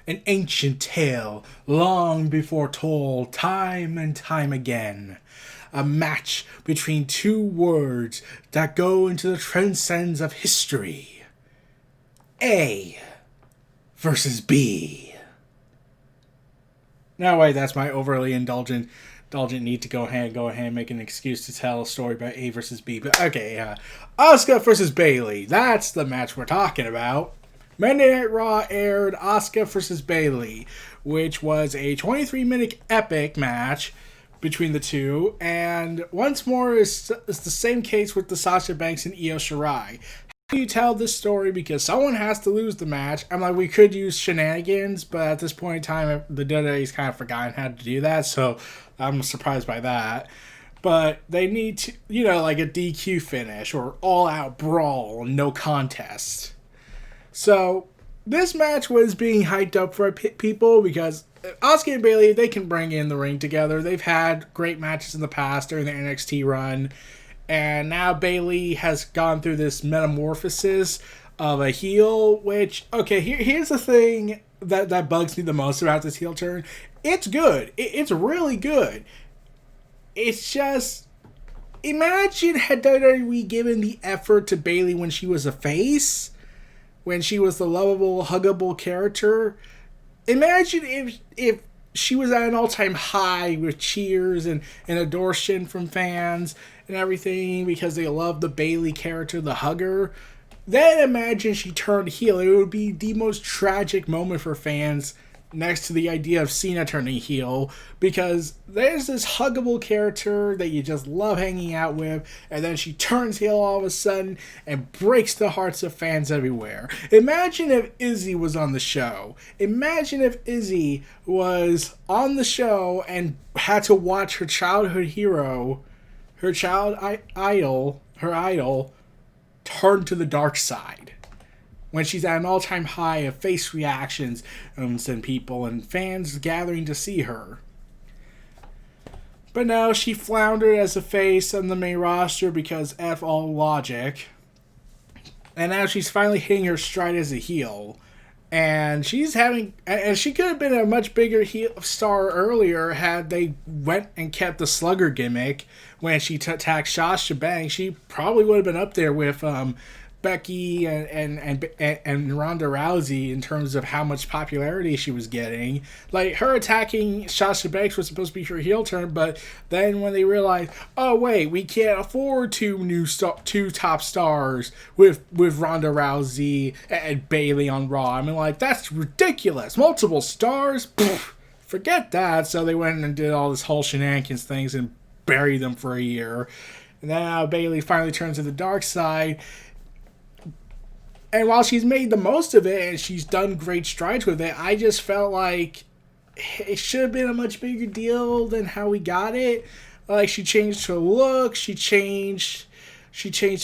an ancient tale long before told time and time again. A match between two words that go into the transcends of history. A versus B. No, wait, that's my overly indulgent need to go ahead and make an excuse to tell a story about A versus B. But okay, Asuka versus Bayley. That's the match we're talking about. Monday Night Raw aired Asuka versus Bayley, which was a 23-minute epic match between the two. And once more, it's the same case with the Sasha Banks and Io Shirai. How do you tell this story? Because someone has to lose the match. I'm like, we could use shenanigans, but at this point in time, the WWE's kind of forgotten how to do that, so I'm surprised by that. But they need to, like a DQ finish or all-out brawl, no contest. So this match was being hyped up for people because Asuka and Bayley, they can bring in the ring together. They've had great matches in the past during the NXT run. And now Bayley has gone through this metamorphosis of a heel, which, okay, here's the thing that bugs me the most about this heel turn. It's good. It's really good. It's just, imagine had WWE given the effort to Bayley when she was a face, when she was the lovable, huggable character. Imagine if she was at an all-time high with cheers and adoration from fans and everything because they love the Bayley character, the hugger. Then imagine she turned heel. It would be the most tragic moment for fans next to the idea of Cena turning heel, because there's this huggable character that you just love hanging out with, and then she turns heel all of a sudden and breaks the hearts of fans everywhere. Imagine if Izzy was on the show. Imagine if Izzy was on the show and had to watch her childhood hero, her idol, turn to the dark side. When she's at an all-time high of face reactions and people and fans gathering to see her. But no, she floundered as a face on the main roster because F all logic. And now she's finally hitting her stride as a heel. And she could have been a much bigger heel star earlier had they went and kept the slugger gimmick when she attacked Sasha Banks. She probably would have been up there with Becky and Ronda Rousey in terms of how much popularity she was getting. Like, her attacking Sasha Banks was supposed to be her heel turn, but then when they realized, oh wait, we can't afford two top stars with Ronda Rousey and Bayley on Raw. I mean, like, that's ridiculous. Multiple stars? Pfft, forget that. So they went and did all this whole shenanigans things and buried them for a year. And now Bayley finally turns to the dark side. And while she's made the most of it and she's done great strides with it, I just felt like it should have been a much bigger deal than how we got it. Like, she changed her look, she changed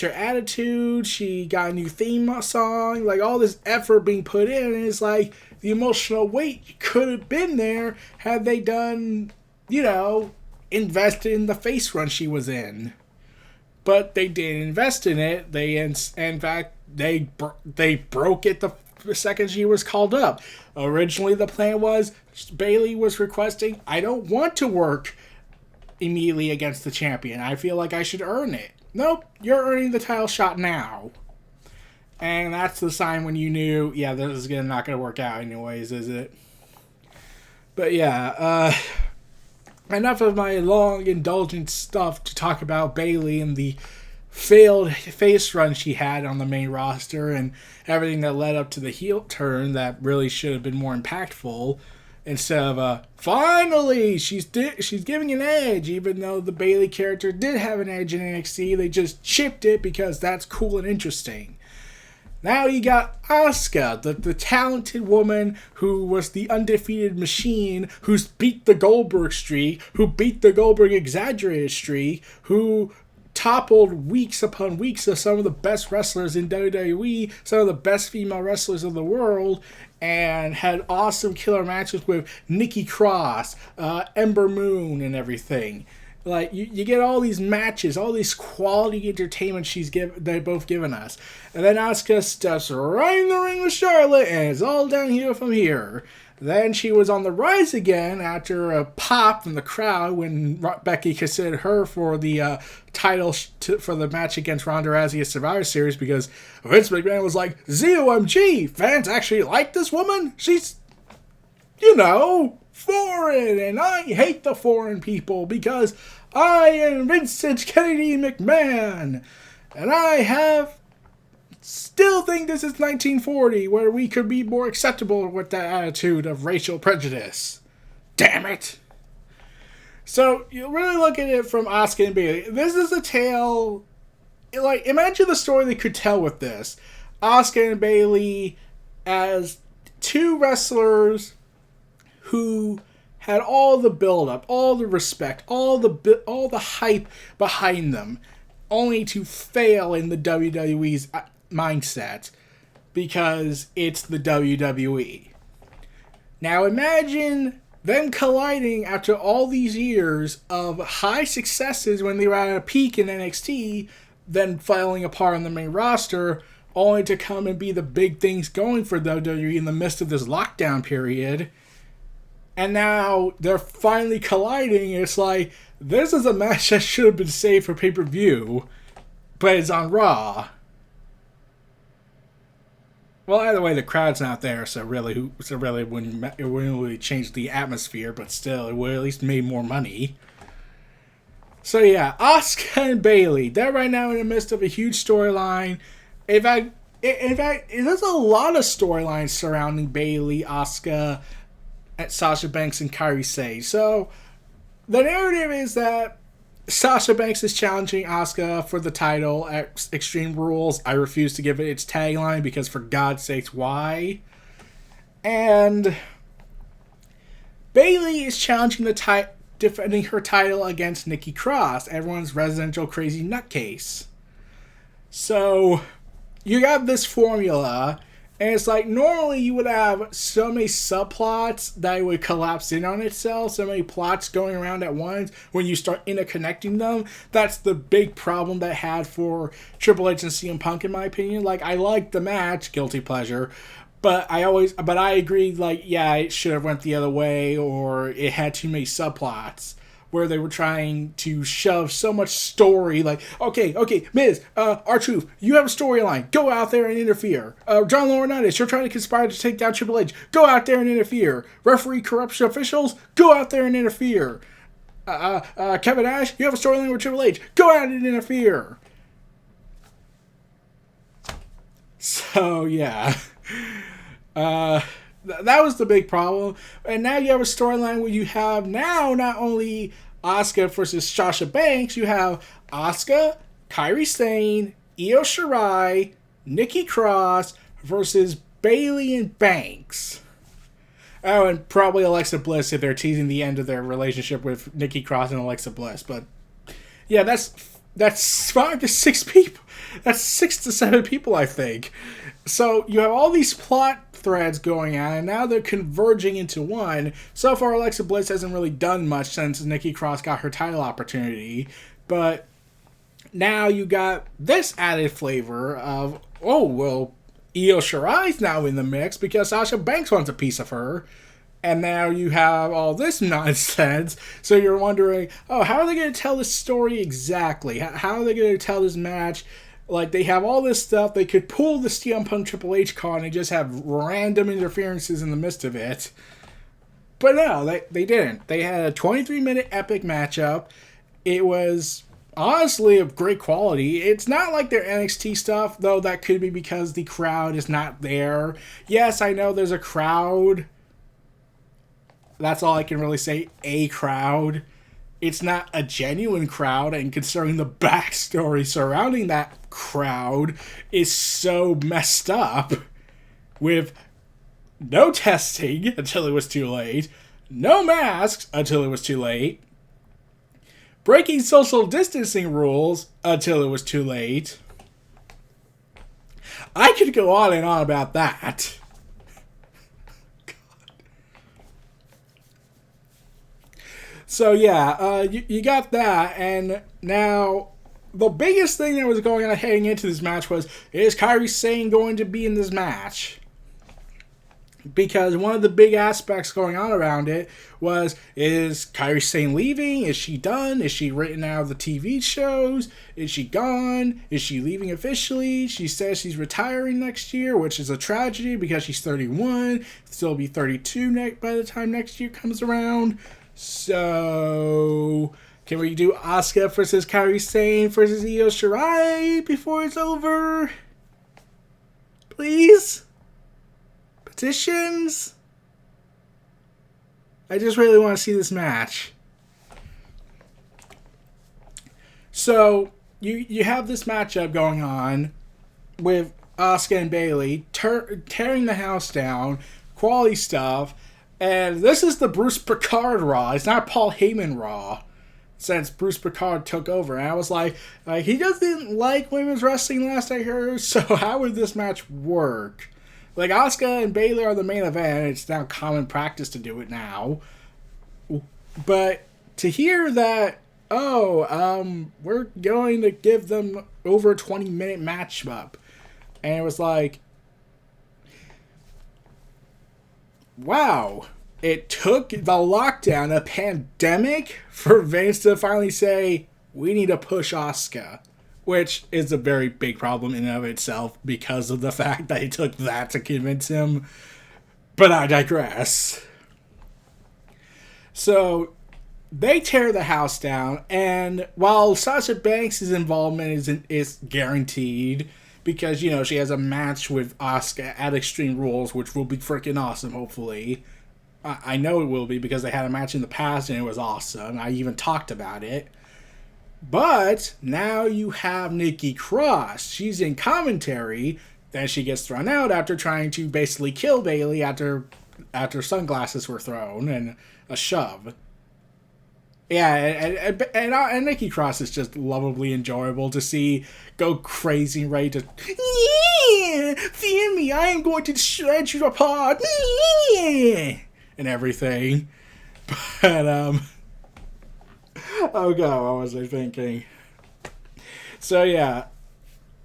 her attitude, she got a new theme song, like all this effort being put in, and it's like the emotional weight could have been there had they done, invested in the face run she was in. But they didn't invest in it. In fact, they broke it the second she was called up. Originally, the plan was Bayley was requesting, I don't want to work immediately against the champion. I feel like I should earn it. Nope, you're earning the title shot now. And that's the sign when you knew, yeah, this is not going to work out anyways, is it? But yeah, enough of my long, indulgent stuff to talk about Bayley and the failed face run she had on the main roster and everything that led up to the heel turn that really should have been more impactful. Instead of finally she's giving an edge, even though the Bayley character did have an edge in NXT, they just chipped it because that's cool and interesting. Now you got Asuka, the talented woman who was the undefeated machine, who's beat the Goldberg streak, who beat the Goldberg exaggerated streak, who toppled weeks upon weeks of some of the best wrestlers in WWE, some of the best female wrestlers in the world, and had awesome killer matches with Nikki Cross, Ember Moon, and everything. Like you get all these matches, all these quality entertainment they both given us, and then Asuka steps right in the ring with Charlotte, and it's all downhill from here. Then she was on the rise again after a pop from the crowd when Becky considered her for the title for the match against Ronda Rousey at Survivor Series because Vince McMahon was like, "ZOMG, fans actually like this woman. She's, foreign, and I hate the foreign people because I am Vincent Kennedy McMahon, and I still think this is 1940, where we could be more acceptable with that attitude of racial prejudice. Damn it!" So you really look at it from Asuka and Bayley. This is a tale. Like, imagine the story they could tell with this. Asuka and Bayley as two wrestlers who had all the build-up, all the respect, all the hype behind them, only to fail in the WWE's mindset because it's the WWE. Now imagine them colliding after all these years of high successes when they were at a peak in NXT, then falling apart on the main roster, only to come and be the big things going for WWE in the midst of this lockdown period. And now they're finally colliding. It's like, this is a match that should have been saved for pay-per-view, but it's on Raw. Well, either way, the crowd's not there, so it wouldn't really change the atmosphere, but still, it would at least made more money. So yeah, Asuka and Bayley, they're right now in the midst of a huge storyline. In fact, there's a lot of storylines surrounding Bayley, Asuka, Sasha Banks, and Kairi Sane. So the narrative is that Sasha Banks is challenging Asuka for the title at Extreme Rules. I refuse to give it its tagline because, for God's sakes, why? And Bayley is challenging defending her title against Nikki Cross, everyone's residential crazy nutcase. So you got this formula. And it's like, normally you would have so many subplots that it would collapse in on itself, so many plots going around at once when you start interconnecting them. That's the big problem that I had for Triple H and CM Punk, in my opinion. Like, I liked the match, guilty pleasure, but I agreed, like, yeah, it should have went the other way, or it had too many subplots where they were trying to shove so much story, like, okay, Miz, R-Truth, you have a storyline, go out there and interfere. John Laurinaitis, you're trying to conspire to take down Triple H, go out there and interfere. Referee corruption officials, go out there and interfere. Kevin Nash, you have a storyline with Triple H, go out and interfere. So, yeah. That was the big problem. And now you have a storyline where you have now not only Asuka versus Sasha Banks, you have Asuka, Kairi Sane, Io Shirai, Nikki Cross versus Bayley and Banks. Oh, and probably Alexa Bliss if they're teasing the end of their relationship with Nikki Cross and Alexa Bliss. But yeah, that's 5 to 6 people. That's 6 to 7 people, I think. So you have all these plot threads going on, and now they're converging into one. So far, Alexa Bliss hasn't really done much since Nikki Cross got her title opportunity. But now you got this added flavor of, oh, well, Io Shirai's now in the mix because Sasha Banks wants a piece of her. And now you have all this nonsense. So you're wondering, oh, how are they going to tell this story exactly? How are they going to tell this match? Like, they have all this stuff. They could pull the CM Punk Triple H card and just have random interferences in the midst of it. But no, they didn't. They had a 23-minute epic matchup. It was honestly of great quality. It's not like their NXT stuff, though that could be because the crowd is not there. Yes, I know there's a crowd. That's all I can really say, a crowd. It's not a genuine crowd, and considering the backstory surrounding that crowd is so messed up, with no testing until it was too late, no masks until it was too late, breaking social distancing rules until it was too late. I could go on and on about that. So yeah, you got that, and now the biggest thing that was going on heading into this match was, is Kairi Sane going to be in this match? Because one of the big aspects going on around it was, is Kairi Sane leaving? Is she done? Is she written out of the TV shows? Is she gone? Is she leaving officially? She says she's retiring next year, which is a tragedy because she's 31. Still be 32 by the time next year comes around. So, can we do Asuka versus Kairi Sane versus Io Shirai before it's over? Please? Petitions? I just really want to see this match. So, you have this matchup going on with Asuka and Bayley tearing the house down, quality stuff, and this is the Bruce Picard Raw. It's not Paul Heyman Raw, since Bruce Picard took over. And I was like, he doesn't like women's wrestling last I heard, so how would this match work? Like, Asuka and Bayley are the main event. It's now common practice to do it now. But to hear that, we're going to give them over a 20-minute matchup. And it was like, wow. It took the lockdown, a pandemic, for Vince to finally say, we need to push Asuka. Which is a very big problem in and of itself because of the fact that it took that to convince him. But I digress. So, they tear the house down, and while Sasha Banks' involvement is guaranteed, because, you know, she has a match with Asuka at Extreme Rules, which will be freaking awesome, hopefully. I know it will be, because they had a match in the past, and it was awesome. I even talked about it. But now you have Nikki Cross. She's in commentary. Then she gets thrown out after trying to basically kill Bayley after sunglasses were thrown and a shove. Yeah, and Nikki Cross is just lovably enjoyable to see go crazy and ready to, yeah, fear me, I am going to shred you apart, yeah, and everything. But, oh god, what was I thinking? So yeah.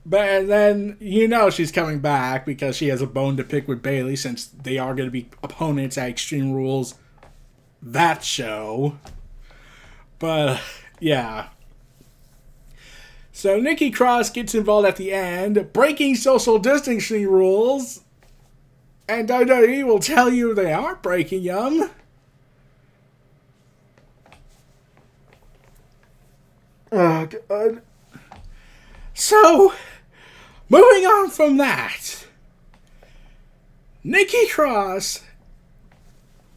But then, you know she's coming back because she has a bone to pick with Bayley since they are going to be opponents at Extreme Rules that show. But, yeah. So Nikki Cross gets involved at the end, breaking social distancing rules. And WWE will tell you they aren't breaking them. Oh, God. So, moving on from that, Nikki Cross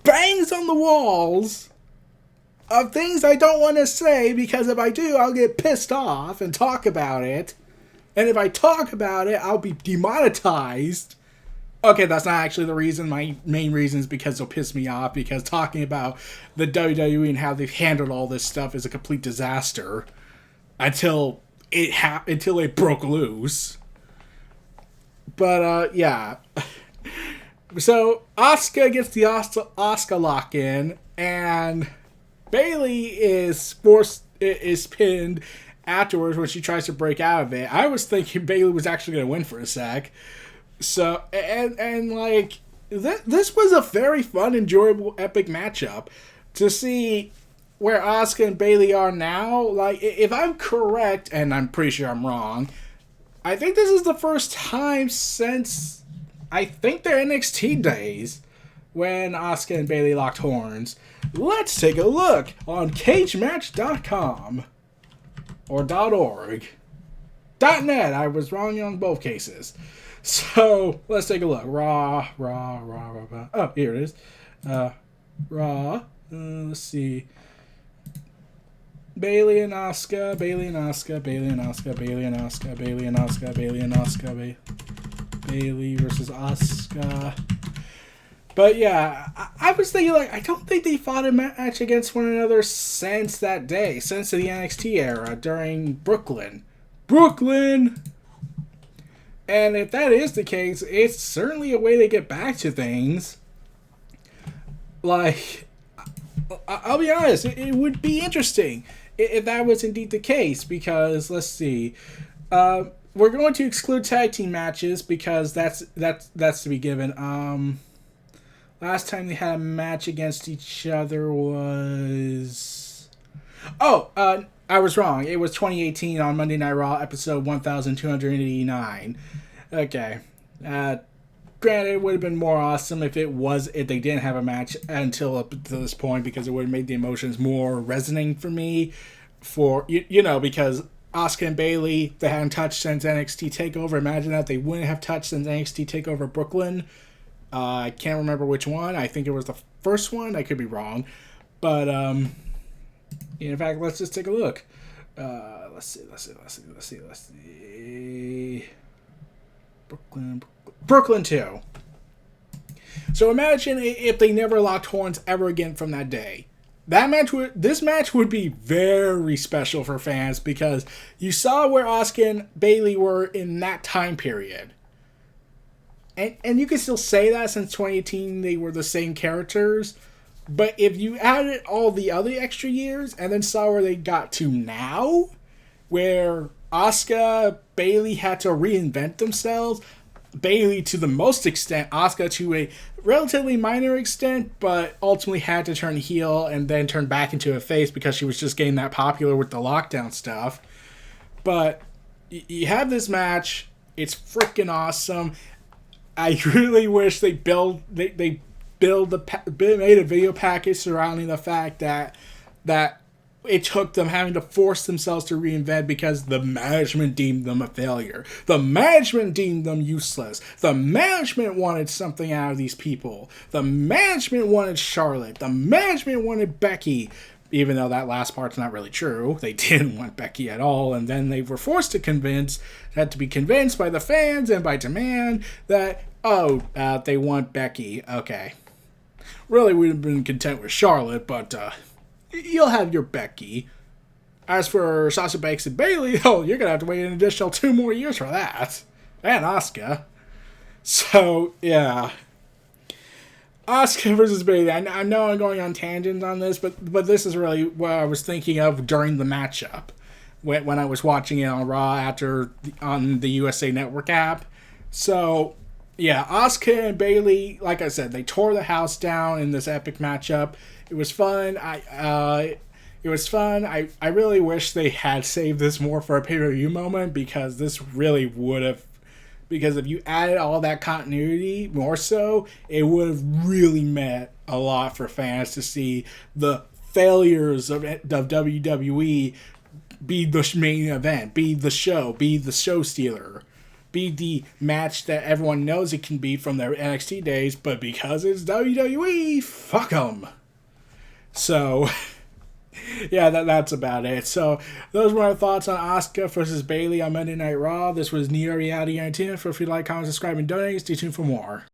bangs on the walls of things I don't want to say, because if I do, I'll get pissed off and talk about it. And if I talk about it, I'll be demonetized. Okay, that's not actually the reason. My main reason is because it'll piss me off, because talking about the WWE and how they've handled all this stuff is a complete disaster. Until it broke loose. But, yeah. So, Asuka gets the Asuka lock-in, and Bayley is pinned afterwards when she tries to break out of it. I was thinking Bayley was actually going to win for a sec. So, and like, this was a very fun, enjoyable, epic matchup. To see where Asuka and Bayley are now, like, if I'm correct, and I'm pretty sure I'm wrong, I think this is the first time since, I think, their NXT days when Asuka and Bayley locked horns. Let's take a look on cagematch.com or .org. .net, I was wrong on both cases. So, let's take a look. Raw. Oh, here it is. Raw. Let's see. Bayley and Asuka, Bayley versus Asuka. But yeah, I was thinking, like, I don't think they fought a match against one another since that day, since the NXT era during Brooklyn. And if that is the case, it's certainly a way to get back to things. Like, I'll be honest, it would be interesting if that was indeed the case, because let's see. We're going to exclude tag team matches because that's to be given. Last time they had a match against each other was... I was wrong. It was 2018 on Monday Night Raw, episode 1289. Okay. Granted, it would have been more awesome if they didn't have a match until up to this point, because it would have made the emotions more resonant for me. Because Asuka and Bayley, they hadn't touched since NXT TakeOver. Imagine that they wouldn't have touched since NXT TakeOver Brooklyn. I can't remember which one. I think it was the first one. I could be wrong. But, in fact, let's just take a look. Let's see. Brooklyn 2. So imagine if they never locked horns ever again from that day. This match would be very special for fans, because you saw where Asuka and Bayley were in that time period. And you can still say that since 2018 they were the same characters. But if you added all the other extra years and then saw where they got to now, where Asuka, Bayley had to reinvent themselves, Bayley to the most extent, Asuka to a relatively minor extent, but ultimately had to turn heel and then turn back into a face because she was just getting that popular with the lockdown stuff. But you have this match. It's freaking awesome. I really wish they made a video package surrounding the fact that it took them having to force themselves to reinvent because the management deemed them a failure. The management deemed them useless. The management wanted something out of these people. The management wanted Charlotte. The management wanted Becky. Even though that last part's not really true. They didn't want Becky at all, and then they were forced to had to be convinced by the fans and by demand that, they want Becky. Okay. Really would have been content with Charlotte, but you'll have your Becky. As for Sasha Banks and Bayley, you're going to have to wait an additional 2 more years for that. And Asuka. So, yeah. Asuka versus Bayley. I know I'm going on tangents on this, but this is really what I was thinking of during the matchup. When I was watching it on Raw on the USA Network app. So, yeah, Asuka and Bayley, like I said, they tore the house down in this epic matchup. It was fun. I really wish they had saved this more for a pay-per-view moment, because this really would have... Because if you added all that continuity more so, it would have really meant a lot for fans to see the failures of WWE be the main event, be the show stealer. Be the match that everyone knows it can be from their NXT days, but because it's WWE, fuck them. So, yeah, that's about it. So, those were my thoughts on Asuka versus Bayley on Monday Night Raw. This was Neo Reality Entertainment. If you like, comment, subscribe, and donate, stay tuned for more.